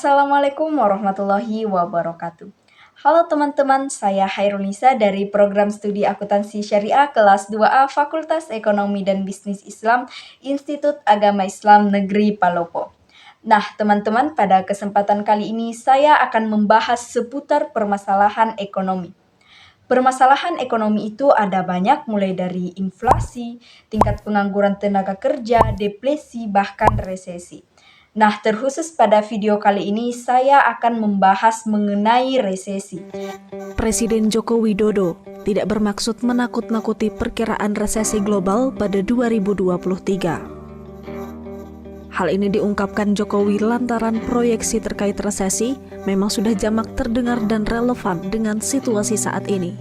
Assalamualaikum warahmatullahi wabarakatuh. Halo teman-teman, saya Hairunisa dari program studi akuntansi syariah kelas 2A Fakultas Ekonomi dan Bisnis Islam Institut Agama Islam Negeri Palopo. Nah, teman-teman, pada kesempatan kali ini saya akan membahas seputar permasalahan ekonomi. Permasalahan ekonomi itu ada banyak, mulai dari inflasi, tingkat pengangguran tenaga kerja, deflasi, bahkan resesi. Nah, terkhusus pada video kali ini saya akan membahas mengenai resesi. Presiden Joko Widodo tidak bermaksud menakut-nakuti perkiraan resesi global pada 2023. Hal ini diungkapkan Jokowi lantaran proyeksi terkait resesi memang sudah jamak terdengar dan relevan dengan situasi saat ini.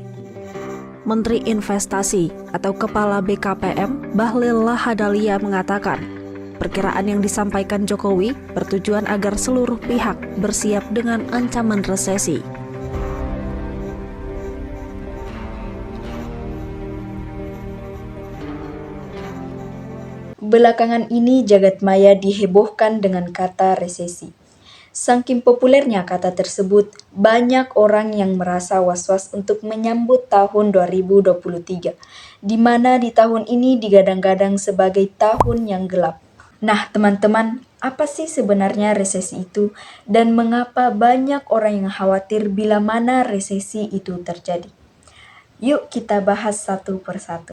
Menteri Investasi atau Kepala BKPM Bahlil Lahadalia mengatakan, perkiraan yang disampaikan Jokowi bertujuan agar seluruh pihak bersiap dengan ancaman resesi. Belakangan ini jagat maya dihebohkan dengan kata resesi. Saking populernya kata tersebut, banyak orang yang merasa was-was untuk menyambut tahun 2023, di mana di tahun ini digadang-gadang sebagai tahun yang gelap. Nah, teman-teman, apa sih sebenarnya resesi itu dan mengapa banyak orang yang khawatir bila mana resesi itu terjadi? Yuk kita bahas satu persatu.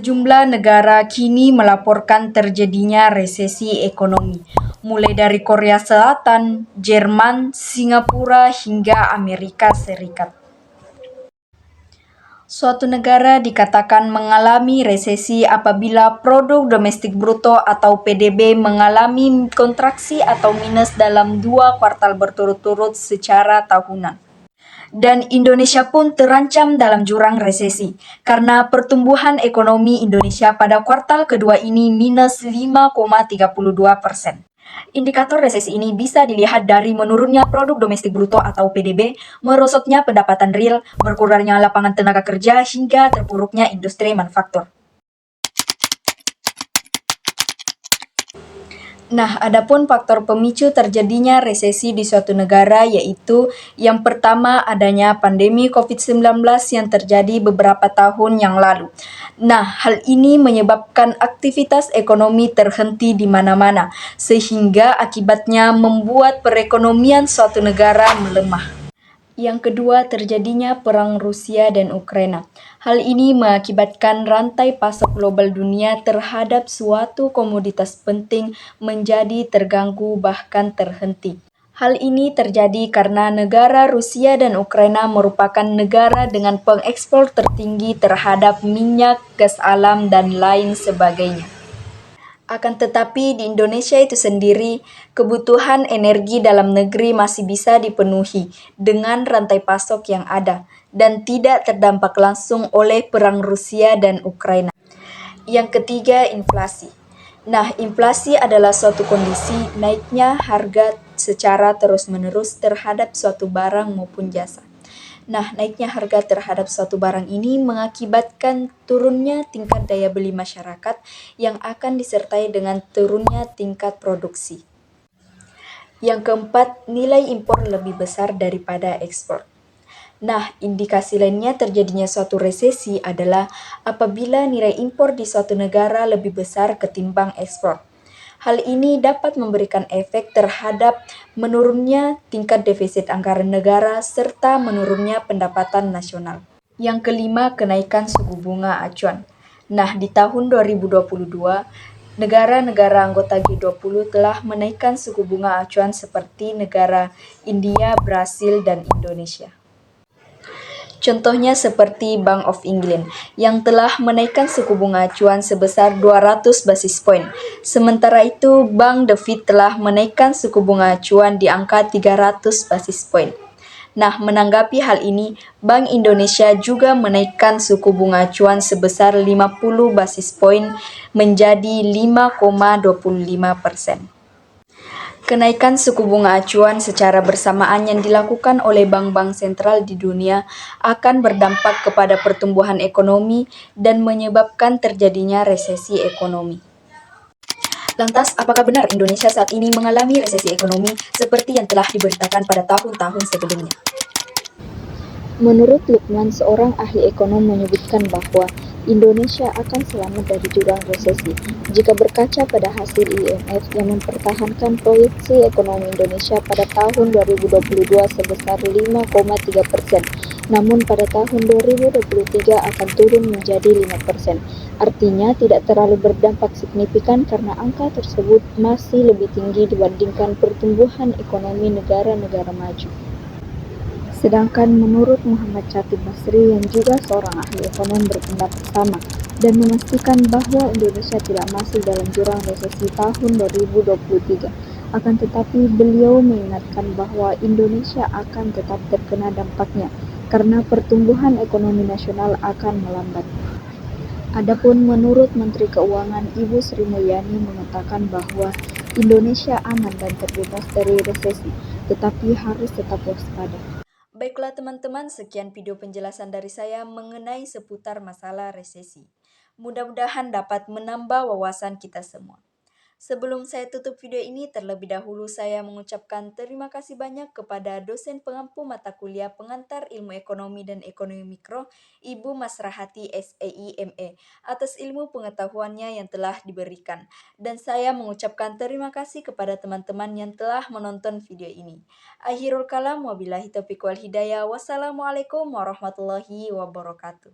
Sejumlah negara kini melaporkan terjadinya resesi ekonomi, mulai dari Korea Selatan, Jerman, Singapura, hingga Amerika Serikat. Suatu negara dikatakan mengalami resesi apabila produk domestik bruto atau PDB mengalami kontraksi atau minus dalam 2 kuartal berturut-turut secara tahunan. Dan Indonesia pun terancam dalam jurang resesi karena pertumbuhan ekonomi Indonesia pada kuartal kedua ini minus 5,32%. Indikator resesi ini bisa dilihat dari menurunnya produk domestik bruto atau PDB, merosotnya pendapatan real, berkurangnya lapangan tenaga kerja, hingga terpuruknya industri manufaktur. Nah, adapun faktor pemicu terjadinya resesi di suatu negara yaitu yang pertama adanya pandemi COVID-19 yang terjadi beberapa tahun yang lalu. Nah, hal ini menyebabkan aktivitas ekonomi terhenti di mana-mana, sehingga akibatnya membuat perekonomian suatu negara melemah. Yang kedua, terjadinya perang Rusia dan Ukraina. Hal ini mengakibatkan rantai pasok global dunia terhadap suatu komoditas penting menjadi terganggu bahkan terhenti. Hal ini terjadi karena negara Rusia dan Ukraina merupakan negara dengan pengekspor tertinggi terhadap minyak, gas alam, dan lain sebagainya. Akan tetapi di Indonesia itu sendiri, kebutuhan energi dalam negeri masih bisa dipenuhi dengan rantai pasok yang ada dan tidak terdampak langsung oleh perang Rusia dan Ukraina. Yang ketiga, inflasi. Nah, inflasi adalah suatu kondisi naiknya harga secara terus-menerus terhadap suatu barang maupun jasa. Nah, naiknya harga terhadap suatu barang ini mengakibatkan turunnya tingkat daya beli masyarakat yang akan disertai dengan turunnya tingkat produksi. Yang keempat, nilai impor lebih besar daripada ekspor. Nah, indikasi lainnya terjadinya suatu resesi adalah apabila nilai impor di suatu negara lebih besar ketimbang ekspor. Hal ini dapat memberikan efek terhadap menurunnya tingkat defisit anggaran negara serta menurunnya pendapatan nasional. Yang kelima, kenaikan suku bunga acuan. Nah, di tahun 2022, negara-negara anggota G20 telah menaikkan suku bunga acuan seperti negara India, Brasil, dan Indonesia. Contohnya seperti Bank of England yang telah menaikkan suku bunga acuan sebesar 200 basis poin. Sementara itu, Bank The Fed telah menaikkan suku bunga acuan di angka 300 basis poin. Nah, menanggapi hal ini, Bank Indonesia juga menaikkan suku bunga acuan sebesar 50 basis poin menjadi 5,25%. Kenaikan suku bunga acuan secara bersamaan yang dilakukan oleh bank-bank sentral di dunia akan berdampak kepada pertumbuhan ekonomi dan menyebabkan terjadinya resesi ekonomi. Lantas, apakah benar Indonesia saat ini mengalami resesi ekonomi seperti yang telah diberitakan pada tahun-tahun sebelumnya? Menurut Lukman, seorang ahli ekonom menyebutkan bahwa Indonesia akan selamat dari jurang resesi jika berkaca pada hasil IMF yang mempertahankan proyeksi ekonomi Indonesia pada tahun 2022 sebesar 5,3%, namun pada tahun 2023 akan turun menjadi 5%. Artinya tidak terlalu berdampak signifikan karena angka tersebut masih lebih tinggi dibandingkan pertumbuhan ekonomi negara-negara maju. Sedangkan menurut Muhammad Chatib Basri yang juga seorang ahli ekonom berpendapat sama dan memastikan bahwa Indonesia tidak masuk dalam jurang resesi tahun 2023. Akan tetapi beliau mengingatkan bahwa Indonesia akan tetap terkena dampaknya karena pertumbuhan ekonomi nasional akan melambat. Adapun menurut Menteri Keuangan Ibu Sri Mulyani mengatakan bahwa Indonesia aman dan terbebas dari resesi, tetapi harus tetap waspada. Baiklah teman-teman, sekian video penjelasan dari saya mengenai seputar masalah resesi. Mudah-mudahan dapat menambah wawasan kita semua. Sebelum saya tutup video ini, terlebih dahulu saya mengucapkan terima kasih banyak kepada dosen pengampu mata kuliah pengantar ilmu ekonomi dan ekonomi mikro, Ibu Masrahati SEI ME, atas ilmu pengetahuannya yang telah diberikan. Dan saya mengucapkan terima kasih kepada teman-teman yang telah menonton video ini. Akhirul kalam, wabillahi taufiq wal hidayah. Wassalamualaikum warahmatullahi wabarakatuh.